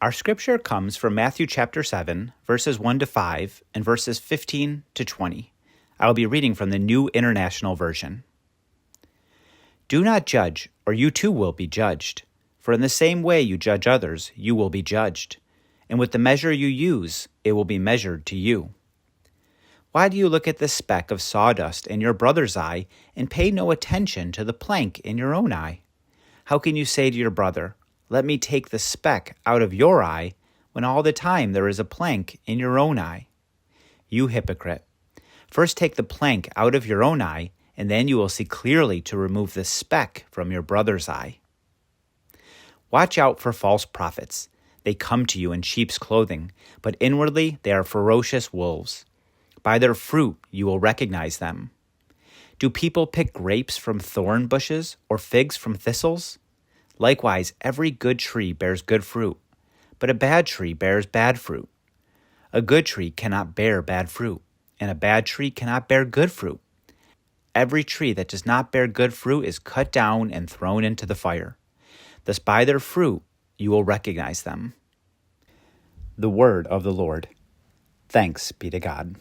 Our scripture comes from Matthew chapter 7, verses 1 to 5, and verses 15 to 20. I will be reading from the New International Version. Do not judge, or you too will be judged. For in the same way you judge others, you will be judged. And with the measure you use, it will be measured to you. Why do you look at the speck of sawdust in your brother's eye and pay no attention to the plank in your own eye? How can you say to your brother, "Let me take the speck out of your eye," when all the time there is a plank in your own eye? You hypocrite! First take the plank out of your own eye, and then you will see clearly to remove the speck from your brother's eye. Watch out for false prophets. They come to you in sheep's clothing, but inwardly they are ferocious wolves. By their fruit you will recognize them. Do people pick grapes from thorn bushes or figs from thistles? Likewise, every good tree bears good fruit, but a bad tree bears bad fruit. A good tree cannot bear bad fruit, and a bad tree cannot bear good fruit. Every tree that does not bear good fruit is cut down and thrown into the fire. Thus by their fruit you will recognize them. The word of the Lord. Thanks be to God.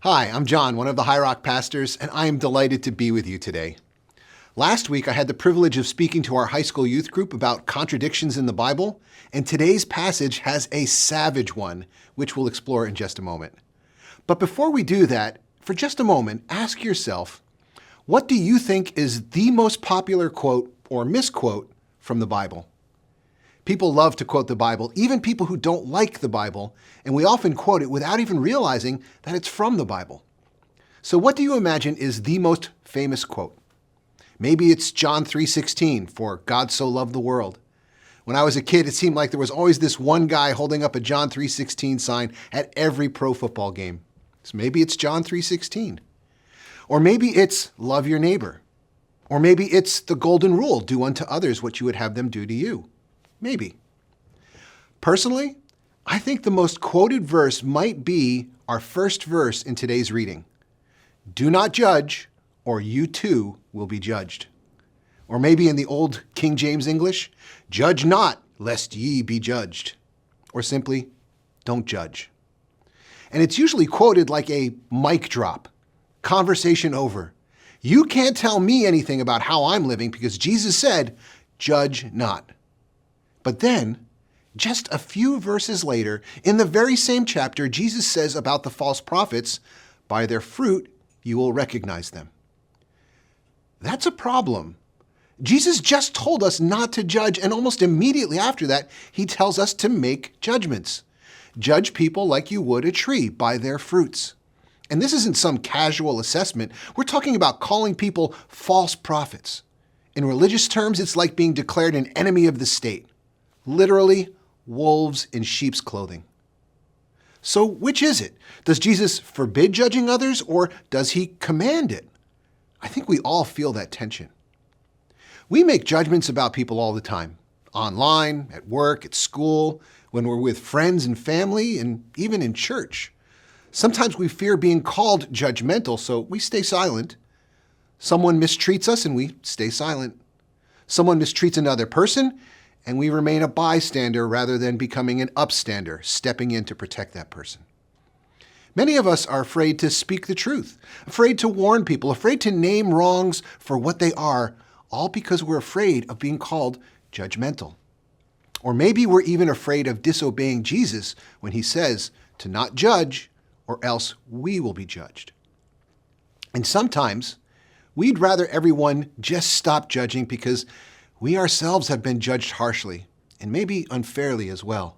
Hi, I'm John, one of the Highrock pastors, and I am delighted to be with you today. Last week, I had the privilege of speaking to our high school youth group about contradictions in the Bible, and today's passage has a savage one, which we'll explore in just a moment. But before we do that, for just a moment, ask yourself, what do you think is the most popular quote or misquote from the Bible? People love to quote the Bible, even people who don't like the Bible, and we often quote it without even realizing that it's from the Bible. So what do you imagine is the most famous quote? Maybe it's John 3:16, for God so loved the world. When I was a kid, it seemed like there was always this one guy holding up a John 3:16 sign at every pro football game. So maybe it's John 3:16. Or maybe it's love your neighbor. Or maybe it's the golden rule, do unto others what you would have them do to you. Maybe. Personally, I think the most quoted verse might be our first verse in today's reading. Do not judge, or you too will be judged. Or maybe in the old King James English, judge not, lest ye be judged. Or simply, don't judge. And it's usually quoted like a mic drop. Conversation over. You can't tell me anything about how I'm living because Jesus said, judge not. But then, just a few verses later, in the very same chapter, Jesus says about the false prophets, by their fruit you will recognize them. That's a problem. Jesus just told us not to judge, and almost immediately after that, he tells us to make judgments. Judge people like you would a tree by their fruits. And this isn't some casual assessment. We're talking about calling people false prophets. In religious terms, it's like being declared an enemy of the state. Literally, wolves in sheep's clothing. So which is it? Does Jesus forbid judging others, or does he command it? I think we all feel that tension. We make judgments about people all the time, online, at work, at school, when we're with friends and family, and even in church. Sometimes we fear being called judgmental, so we stay silent. Someone mistreats us and we stay silent. Someone mistreats another person, and we remain a bystander rather than becoming an upstander, stepping in to protect that person. Many of us are afraid to speak the truth, afraid to warn people, afraid to name wrongs for what they are, all because we're afraid of being called judgmental. Or maybe we're even afraid of disobeying Jesus when he says to not judge, or else we will be judged. And sometimes we'd rather everyone just stop judging because we ourselves have been judged harshly, and maybe unfairly as well.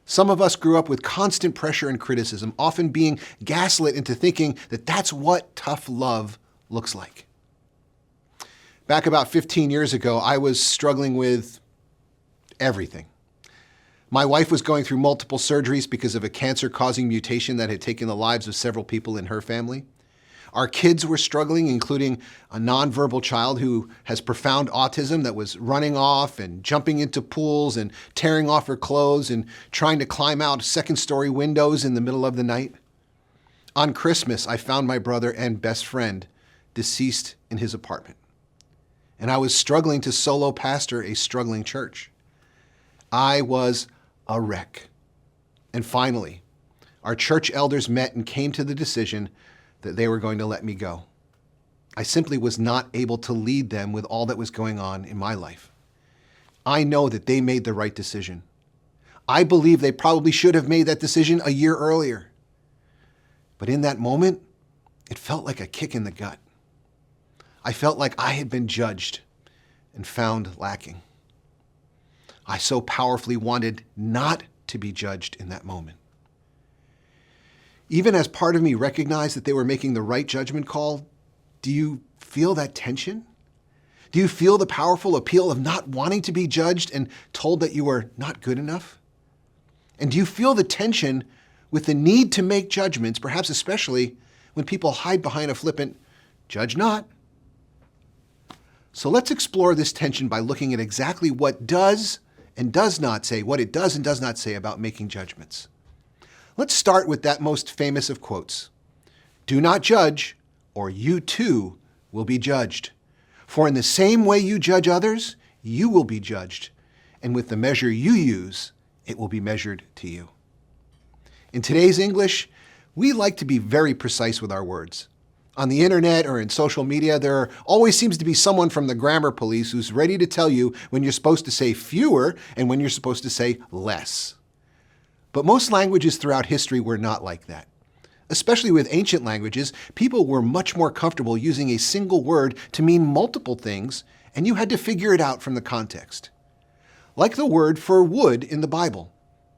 Some of us grew up with constant pressure and criticism, often being gaslit into thinking that that's what tough love looks like. Back about 15 years ago, I was struggling with everything. My wife was going through multiple surgeries because of a cancer-causing mutation that had taken the lives of several people in her family. Our kids were struggling, including a nonverbal child who has profound autism that was running off and jumping into pools and tearing off her clothes and trying to climb out second-story windows in the middle of the night. On Christmas, I found my brother and best friend deceased in his apartment. And I was struggling to solo pastor a struggling church. I was a wreck. And finally, our church elders met and came to the decision that they were going to let me go. I simply was not able to lead them with all that was going on in my life. I know that they made the right decision. I believe they probably should have made that decision a year earlier. But in that moment, it felt like a kick in the gut. I felt like I had been judged and found lacking. I so powerfully wanted not to be judged in that moment. Even as part of me recognized that they were making the right judgment call, do you feel that tension? Do you feel the powerful appeal of not wanting to be judged and told that you are not good enough? And do you feel the tension with the need to make judgments, perhaps especially when people hide behind a flippant, "Judge not"? So let's explore this tension by looking at exactly what does and does not say, what it does and does not say about making judgments. Let's start with that most famous of quotes. "Do not judge, or you too will be judged. For in the same way you judge others, you will be judged. And with the measure you use, it will be measured to you." In today's English, we like to be very precise with our words. On the internet or in social media, there always seems to be someone from the grammar police who's ready to tell you when you're supposed to say fewer and when you're supposed to say less. But most languages throughout history were not like that. Especially with ancient languages, people were much more comfortable using a single word to mean multiple things, and you had to figure it out from the context. Like the word for wood in the Bible.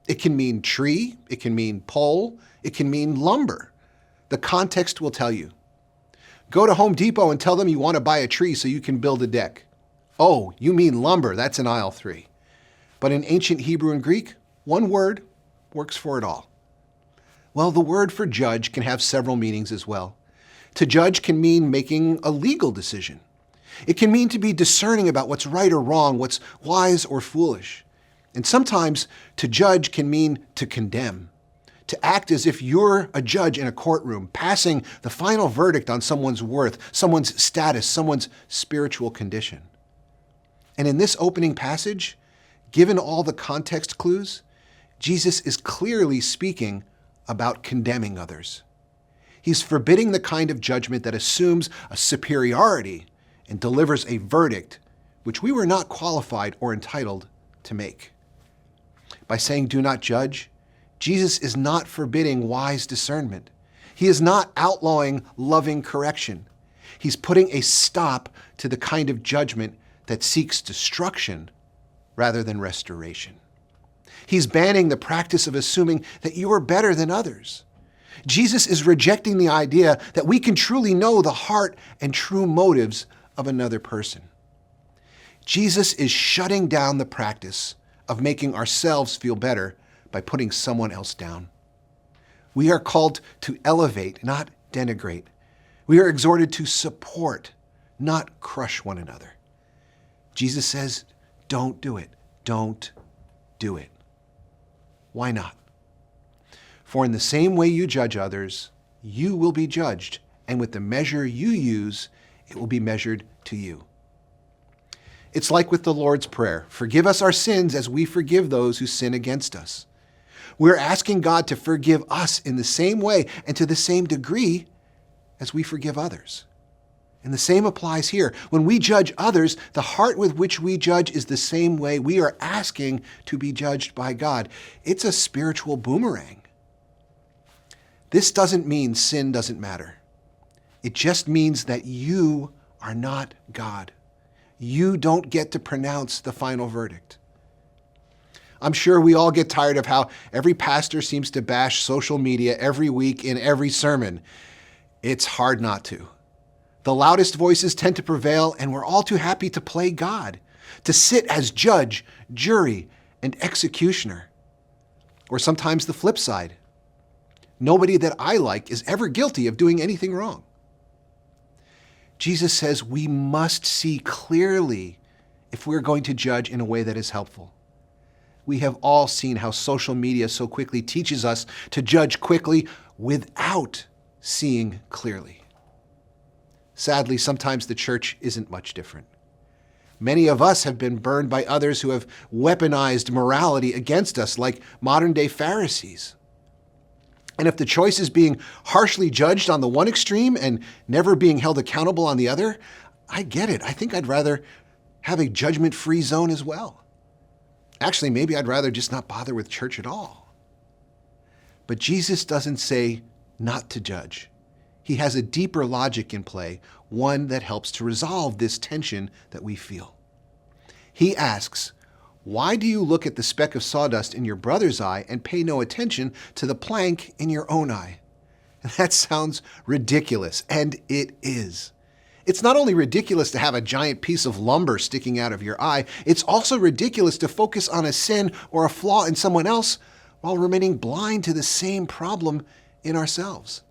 It can mean tree, it can mean pole, it can mean lumber. The context will tell you. Go to Home Depot and tell them you want to buy a tree so you can build a deck. Oh, you mean lumber, that's in aisle 3. But in ancient Hebrew and Greek, one word works for it all. Well, the word for judge can have several meanings as well. To judge can mean making a legal decision. It can mean to be discerning about what's right or wrong, what's wise or foolish. And sometimes to judge can mean to condemn, to act as if you're a judge in a courtroom, passing the final verdict on someone's worth, someone's status, someone's spiritual condition. And in this opening passage, given all the context clues, Jesus is clearly speaking about condemning others. He's forbidding the kind of judgment that assumes a superiority and delivers a verdict which we were not qualified or entitled to make. By saying do not judge, Jesus is not forbidding wise discernment. He is not outlawing loving correction. He's putting a stop to the kind of judgment that seeks destruction rather than restoration. He's banning the practice of assuming that you are better than others. Jesus is rejecting the idea that we can truly know the heart and true motives of another person. Jesus is shutting down the practice of making ourselves feel better by putting someone else down. We are called to elevate, not denigrate. We are exhorted to support, not crush one another. Jesus says, don't do it. Don't do it. Why not? For in the same way you judge others, you will be judged, and with the measure you use, it will be measured to you. It's like with the Lord's Prayer, forgive us our sins as we forgive those who sin against us. We're asking God to forgive us in the same way and to the same degree as we forgive others. And the same applies here. When we judge others, the heart with which we judge is the same way we are asking to be judged by God. It's a spiritual boomerang. This doesn't mean sin doesn't matter. It just means that you are not God. You don't get to pronounce the final verdict. I'm sure we all get tired of how every pastor seems to bash social media every week in every sermon. It's hard not to. The loudest voices tend to prevail, and we're all too happy to play God, to sit as judge, jury, and executioner. Or sometimes the flip side. Nobody that I like is ever guilty of doing anything wrong. Jesus says we must see clearly if we're going to judge in a way that is helpful. We have all seen how social media so quickly teaches us to judge quickly without seeing clearly. Sadly, sometimes the church isn't much different. Many of us have been burned by others who have weaponized morality against us, like modern-day Pharisees. And if the choice is being harshly judged on the one extreme and never being held accountable on the other, I get it. I think I'd rather have a judgment-free zone as well. Actually, maybe I'd rather just not bother with church at all. But Jesus doesn't say not to judge. He has a deeper logic in play, one that helps to resolve this tension that we feel. He asks, why do you look at the speck of sawdust in your brother's eye and pay no attention to the plank in your own eye? That sounds ridiculous, and it is. It's not only ridiculous to have a giant piece of lumber sticking out of your eye, it's also ridiculous to focus on a sin or a flaw in someone else while remaining blind to the same problem in ourselves.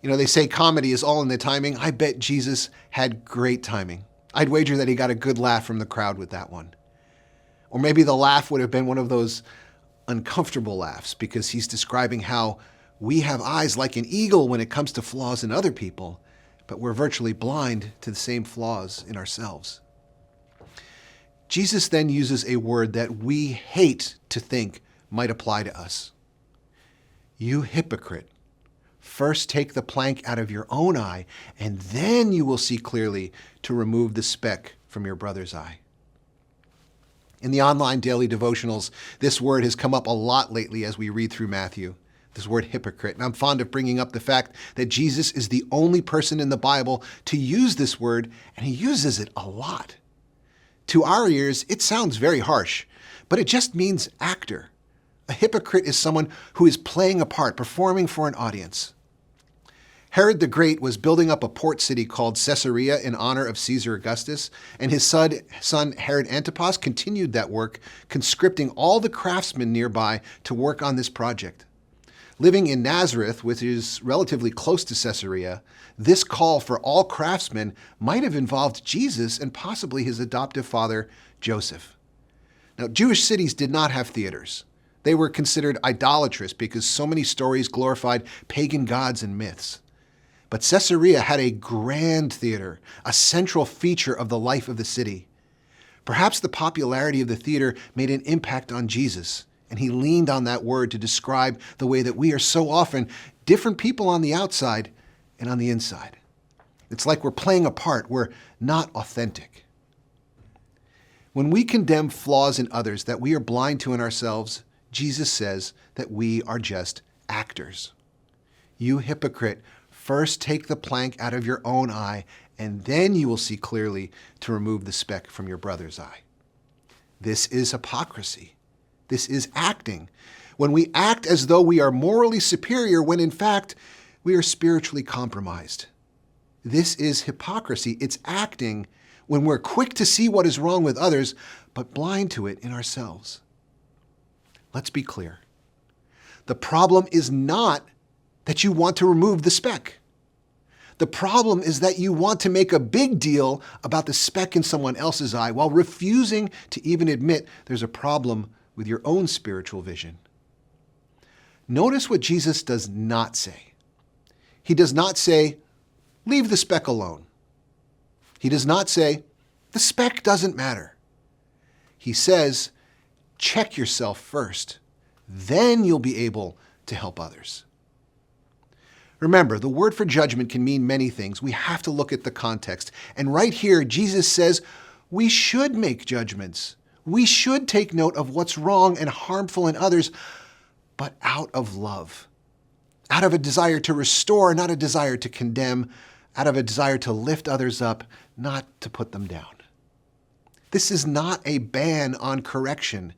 You know, they say comedy is all in the timing. I bet Jesus had great timing. I'd wager that he got a good laugh from the crowd with that one. Or maybe the laugh would have been one of those uncomfortable laughs because he's describing how we have eyes like an eagle when it comes to flaws in other people, but we're virtually blind to the same flaws in ourselves. Jesus then uses a word that we hate to think might apply to us. You hypocrite. First take the plank out of your own eye, and then you will see clearly to remove the speck from your brother's eye. In the online daily devotionals, this word has come up a lot lately as we read through Matthew, this word hypocrite. And I'm fond of bringing up the fact that Jesus is the only person in the Bible to use this word, and he uses it a lot. To our ears, it sounds very harsh, but it just means actor. A hypocrite is someone who is playing a part, performing for an audience. Herod the Great was building up a port city called Caesarea in honor of Caesar Augustus, and his son Herod Antipas continued that work, conscripting all the craftsmen nearby to work on this project. Living in Nazareth, which is relatively close to Caesarea, this call for all craftsmen might have involved Jesus and possibly his adoptive father, Joseph. Now, Jewish cities did not have theaters. They were considered idolatrous because so many stories glorified pagan gods and myths. But Caesarea had a grand theater, a central feature of the life of the city. Perhaps the popularity of the theater made an impact on Jesus, and he leaned on that word to describe the way that we are so often different people on the outside and on the inside. It's like we're playing a part, we're not authentic. When we condemn flaws in others that we are blind to in ourselves, Jesus says that we are just actors. You hypocrite, first take the plank out of your own eye, and then you will see clearly to remove the speck from your brother's eye. This is hypocrisy. This is acting. When we act as though we are morally superior when in fact we are spiritually compromised. This is hypocrisy. It's acting when we're quick to see what is wrong with others, but blind to it in ourselves. Let's be clear. The problem is not that you want to remove the speck. The problem is that you want to make a big deal about the speck in someone else's eye while refusing to even admit there's a problem with your own spiritual vision. Notice what Jesus does not say. He does not say, leave the speck alone. He does not say, the speck doesn't matter. He says, check yourself first. Then you'll be able to help others. Remember, the word for judgment can mean many things. We have to look at the context. And right here, Jesus says we should make judgments. We should take note of what's wrong and harmful in others, but out of love. Out of a desire to restore, not a desire to condemn. Out of a desire to lift others up, not to put them down. This is not a ban on correction.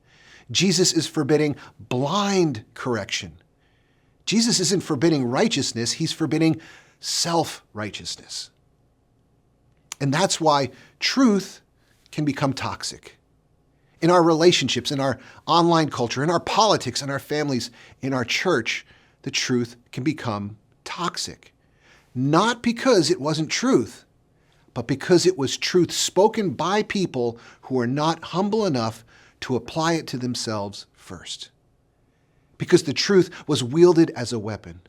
Jesus is forbidding blind correction. Jesus isn't forbidding righteousness, he's forbidding self-righteousness. And that's why truth can become toxic. In our relationships, in our online culture, in our politics, in our families, in our church, the truth can become toxic. Not because it wasn't truth, but because it was truth spoken by people who are not humble enough to apply it to themselves first. Because the truth was wielded as a weapon.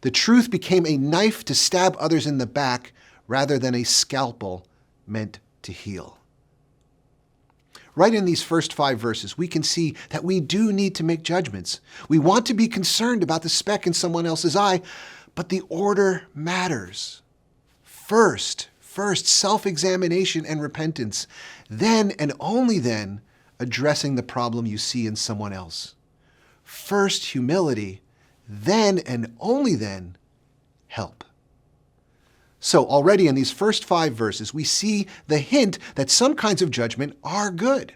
The truth became a knife to stab others in the back rather than a scalpel meant to heal. Right in these first 5 verses, we can see that we do need to make judgments. We want to be concerned about the speck in someone else's eye, but the order matters. First, self-examination and repentance. Then, and only then, addressing the problem you see in someone else. First, humility. Then, and only then, help. So already in these first 5 verses, we see the hint that some kinds of judgment are good.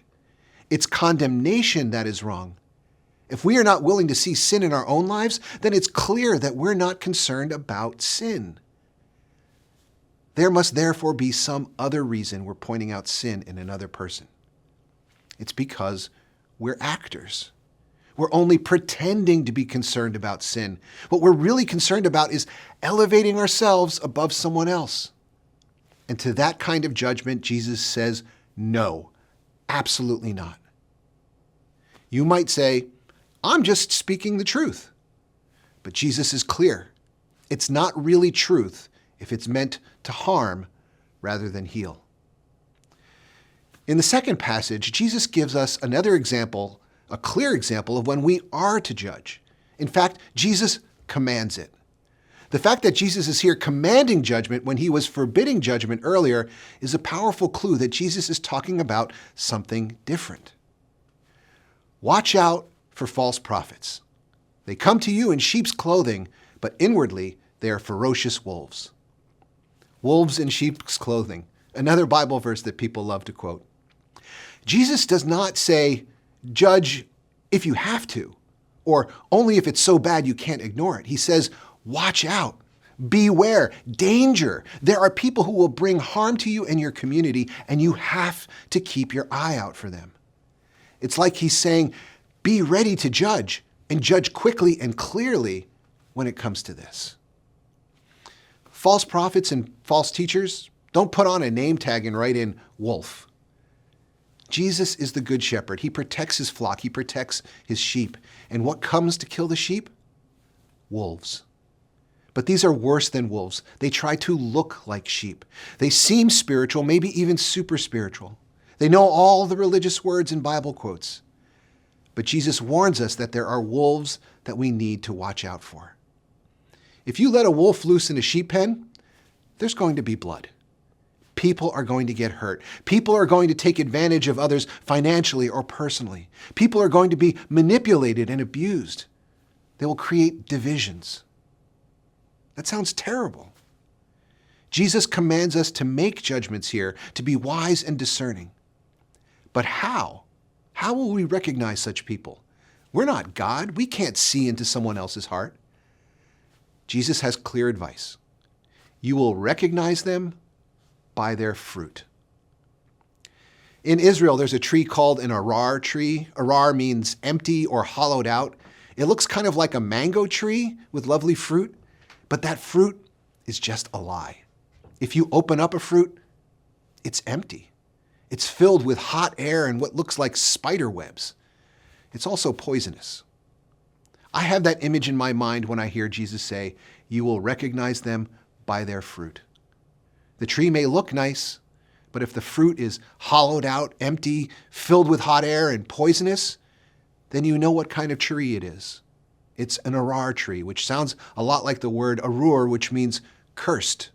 It's condemnation that is wrong. If we are not willing to see sin in our own lives, then it's clear that we're not concerned about sin. There must therefore be some other reason we're pointing out sin in another person. It's because we're actors. We're only pretending to be concerned about sin. What we're really concerned about is elevating ourselves above someone else. And to that kind of judgment, Jesus says, no, absolutely not. You might say, I'm just speaking the truth. But Jesus is clear. It's not really truth if it's meant to harm rather than heal. In the second passage, Jesus gives us another example, a clear example of when we are to judge. In fact, Jesus commands it. The fact that Jesus is here commanding judgment when he was forbidding judgment earlier is a powerful clue that Jesus is talking about something different. Watch out for false prophets. They come to you in sheep's clothing, but inwardly they are ferocious wolves. Wolves in sheep's clothing, another Bible verse that people love to quote. Jesus does not say, judge if you have to, or only if it's so bad you can't ignore it. He says, watch out, beware, danger. There are people who will bring harm to you and your community, and you have to keep your eye out for them. It's like he's saying, be ready to judge, and judge quickly and clearly when it comes to this. False prophets and false teachers don't put on a name tag and write in wolf. Jesus is the good shepherd. He protects his flock. He protects his sheep. And what comes to kill the sheep? Wolves. But these are worse than wolves. They try to look like sheep. They seem spiritual, maybe even super spiritual. They know all the religious words and Bible quotes. But Jesus warns us that there are wolves that we need to watch out for. If you let a wolf loose in a sheep pen, there's going to be blood. People are going to get hurt. People are going to take advantage of others financially or personally. People are going to be manipulated and abused. They will create divisions. That sounds terrible. Jesus commands us to make judgments here, to be wise and discerning. But how? How will we recognize such people? We're not God. We can't see into someone else's heart. Jesus has clear advice. You will recognize them by their fruit. In Israel, there's a tree called an arar tree. Arar means empty or hollowed out. It looks kind of like a mango tree with lovely fruit, but that fruit is just a lie. If you open up a fruit, it's empty. It's filled with hot air and what looks like spider webs. It's also poisonous. I have that image in my mind when I hear Jesus say, you will recognize them by their fruit. The tree may look nice, but if the fruit is hollowed out, empty, filled with hot air and poisonous, then you know what kind of tree it is. It's an arar tree, which sounds a lot like the word arur, which means cursed,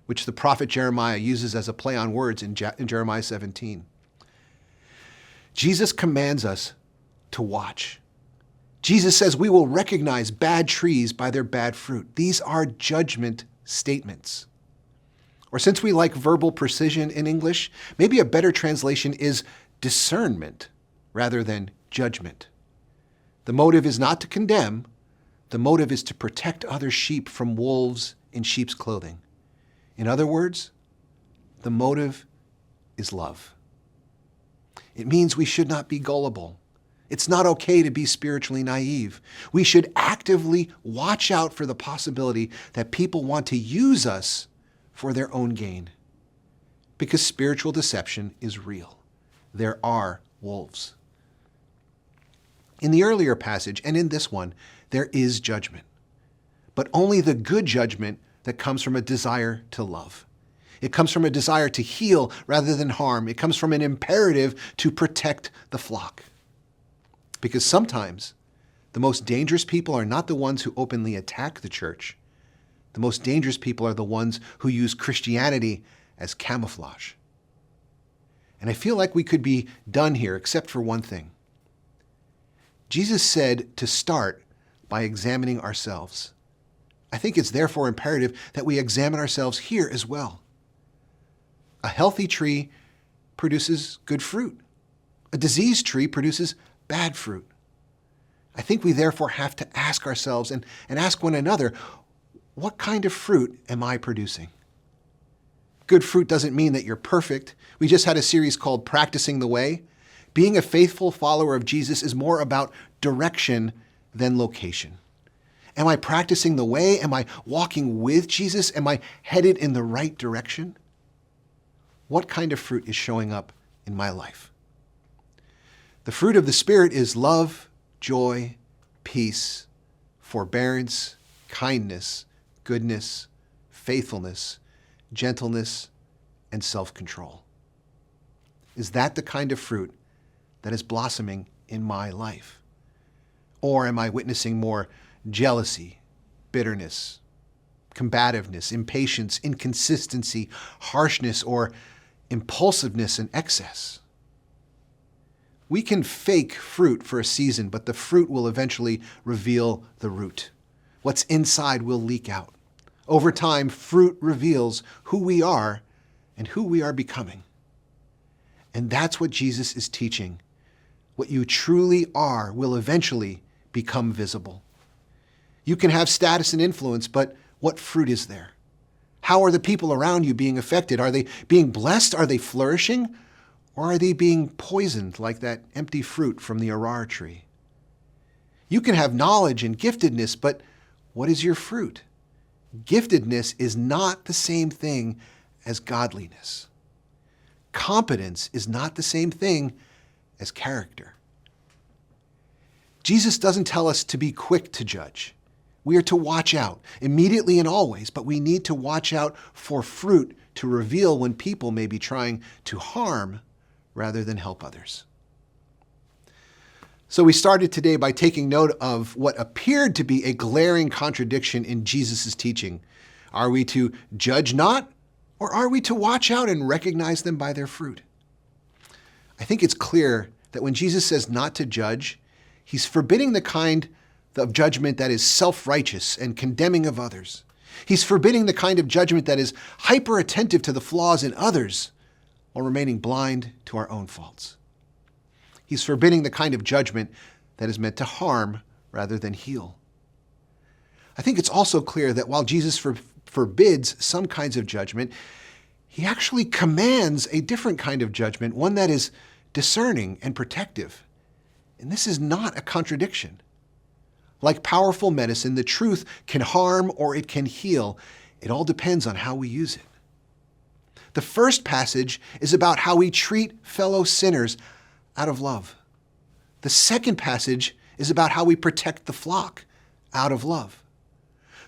which the prophet Jeremiah uses as a play on words in Jeremiah 17. Jesus commands us to watch. Jesus says we will recognize bad trees by their bad fruit. These are judgment statements. Or since we like verbal precision in English, maybe a better translation is discernment rather than judgment. The motive is not to condemn. The motive is to protect other sheep from wolves in sheep's clothing. In other words, the motive is love. It means we should not be gullible. It's not okay to be spiritually naive. We should actively watch out for the possibility that people want to use us for their own gain. Because spiritual deception is real. There are wolves. In the earlier passage and in this one, there is judgment. but only the good judgment that comes from a desire to love. It comes from a desire to heal rather than harm. It comes from an imperative to protect the flock. Because sometimes the most dangerous people are not the ones who openly attack the church. The most dangerous people are the ones who use Christianity as camouflage. And I feel like we could be done here except for one thing. Jesus said to start by examining ourselves. I think it's therefore imperative that we examine ourselves here as well. A healthy tree produces good fruit. A diseased tree produces bad fruit. I think we therefore have to ask ourselves and ask one another, what kind of fruit am I producing? Good fruit doesn't mean that you're perfect. We just had a series called Practicing the Way. Being a faithful follower of Jesus is more about direction than location. Am I practicing the way? Am I walking with Jesus? Am I headed in the right direction? What kind of fruit is showing up in my life? The fruit of the Spirit is love, joy, peace, forbearance, kindness, goodness, faithfulness, gentleness, and self-control. Is that the kind of fruit that is blossoming in my life? Or am I witnessing more jealousy, bitterness, combativeness, impatience, inconsistency, harshness, or impulsiveness and excess? We can fake fruit for a season, but the fruit will eventually reveal the root. What's inside will leak out. Over time, fruit reveals who we are and who we are becoming. And that's what Jesus is teaching. What you truly are will eventually become visible. You can have status and influence, but what fruit is there? How are the people around you being affected? Are they being blessed? Are they flourishing? Or are they being poisoned like that empty fruit from the arar tree? You can have knowledge and giftedness, but what is your fruit? Giftedness is not the same thing as godliness. Competence is not the same thing as character. Jesus doesn't tell us to be quick to judge. We are to watch out immediately and always, but we need to watch out for fruit to reveal when people may be trying to harm rather than help others. So we started today by taking note of what appeared to be a glaring contradiction in Jesus' teaching. Are we to judge not, or are we to watch out and recognize them by their fruit? I think it's clear that when Jesus says not to judge, he's forbidding the kind of judgment that is self-righteous and condemning of others. He's forbidding the kind of judgment that is hyper-attentive to the flaws in others while remaining blind to our own faults. He's forbidding the kind of judgment that is meant to harm rather than heal. I think it's also clear that while Jesus forbids some kinds of judgment, he actually commands a different kind of judgment, one that is discerning and protective. And this is not a contradiction. Like powerful medicine, the truth can harm or it can heal. It all depends on how we use it. The first passage is about how we treat fellow sinners out of love. The second passage is about how we protect the flock out of love.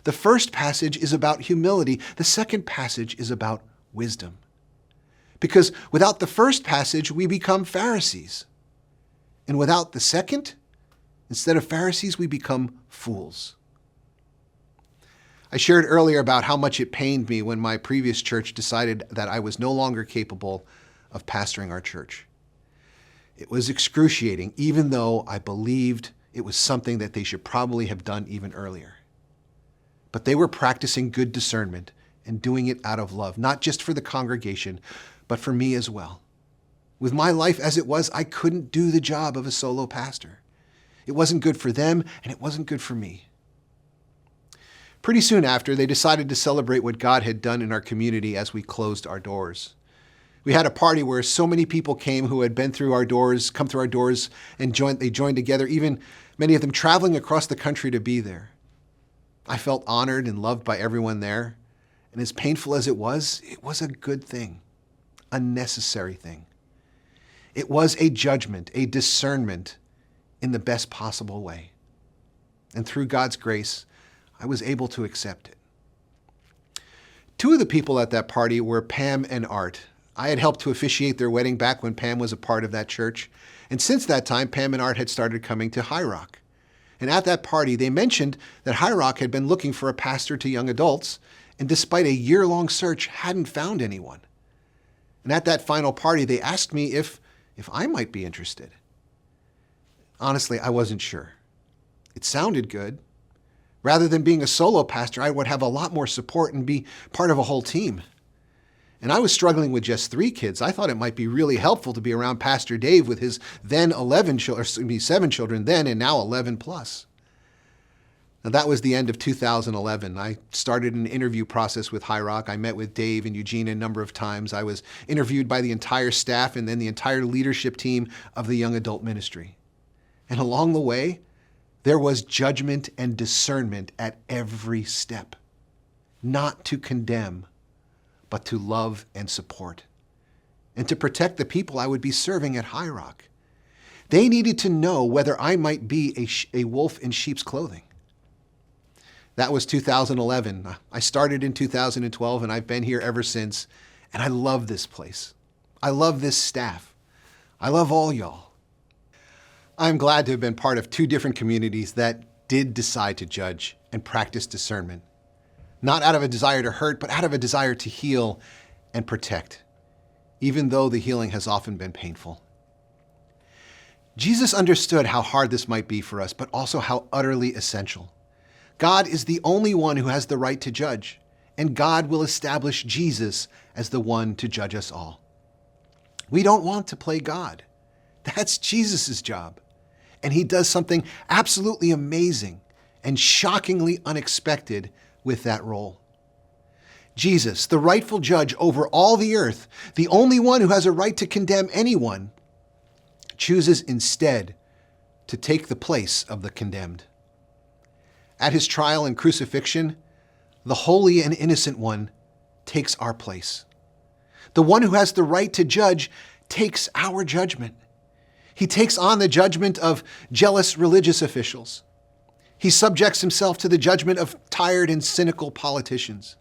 The first passage is about humility. The second passage is about wisdom. Because without the first passage, we become Pharisees. And without the second, instead of Pharisees, we become fools. I shared earlier about how much it pained me when my previous church decided that I was no longer capable of pastoring our church. It was excruciating, even though I believed it was something that they should probably have done even earlier. But they were practicing good discernment and doing it out of love, not just for the congregation, but for me as well. With my life as it was, I couldn't do the job of a solo pastor. It wasn't good for them, and it wasn't good for me. Pretty soon after, they decided to celebrate what God had done in our community as we closed our doors. We had a party where so many people came who had come through our doors, and they joined together, even many of them traveling across the country to be there. I felt honored and loved by everyone there, and as painful as it was a good thing, a necessary thing. It was a judgment, a discernment in the best possible way. And through God's grace, I was able to accept it. Two of the people at that party were Pam and Art. I had helped to officiate their wedding back when Pam was a part of that church. And since that time, Pam and Art had started coming to Highrock. And at that party, they mentioned that Highrock had been looking for a pastor to young adults, and despite a year-long search, hadn't found anyone. And at that final party, they asked me if I might be interested. Honestly, I wasn't sure. It sounded good. Rather than being a solo pastor, I would have a lot more support and be part of a whole team. And I was struggling with just 3 kids. I thought it might be really helpful to be around Pastor Dave with his then 7 children then and now 11 plus. Now that was the end of 2011. I started an interview process with Highrock. I met with Dave and Eugene a number of times. I was interviewed by the entire staff and then the entire leadership team of the young adult ministry. And along the way, there was judgment and discernment at every step, not to condemn, but to love and support, and to protect the people I would be serving at Highrock. They needed to know whether I might be a wolf in sheep's clothing. That was 2011. I started in 2012, and I've been here ever since, and I love this place. I love this staff. I love all y'all. I'm glad to have been part of 2 different communities that did decide to judge and practice discernment. Not out of a desire to hurt, but out of a desire to heal and protect, even though the healing has often been painful. Jesus understood how hard this might be for us, but also how utterly essential. God is the only one who has the right to judge, and God will establish Jesus as the one to judge us all. We don't want to play God. That's Jesus' job. And he does something absolutely amazing and shockingly unexpected with that role. Jesus, the rightful judge over all the earth, the only one who has a right to condemn anyone, chooses instead to take the place of the condemned. At his trial and crucifixion, the holy and innocent one takes our place. The one who has the right to judge takes our judgment. He takes on the judgment of jealous religious officials. He subjects himself to the judgment of tired and cynical politicians.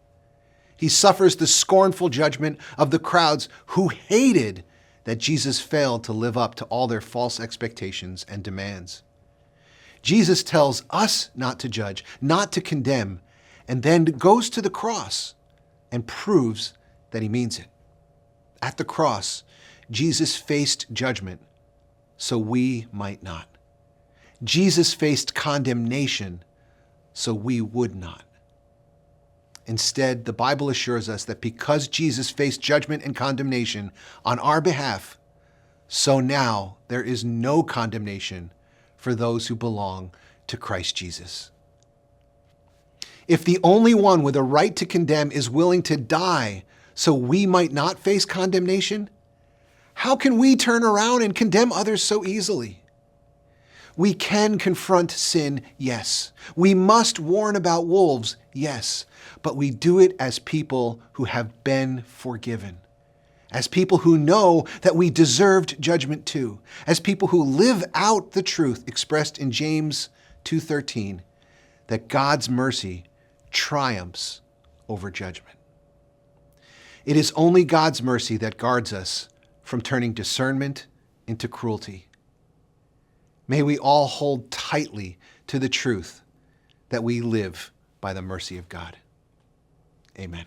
He suffers the scornful judgment of the crowds who hated that Jesus failed to live up to all their false expectations and demands. Jesus tells us not to judge, not to condemn, and then goes to the cross and proves that he means it. At the cross, Jesus faced judgment so we might not. Jesus faced condemnation so we would not. Instead, the Bible assures us that because Jesus faced judgment and condemnation on our behalf, so now there is no condemnation for those who belong to Christ Jesus. If the only one with a right to condemn is willing to die so we might not face condemnation, how can we turn around and condemn others so easily? We can confront sin, yes. We must warn about wolves, yes. But we do it as people who have been forgiven, as people who know that we deserved judgment too, as people who live out the truth expressed in James 2:13, that God's mercy triumphs over judgment. It is only God's mercy that guards us from turning discernment into cruelty. May we all hold tightly to the truth that we live by the mercy of God. Amen.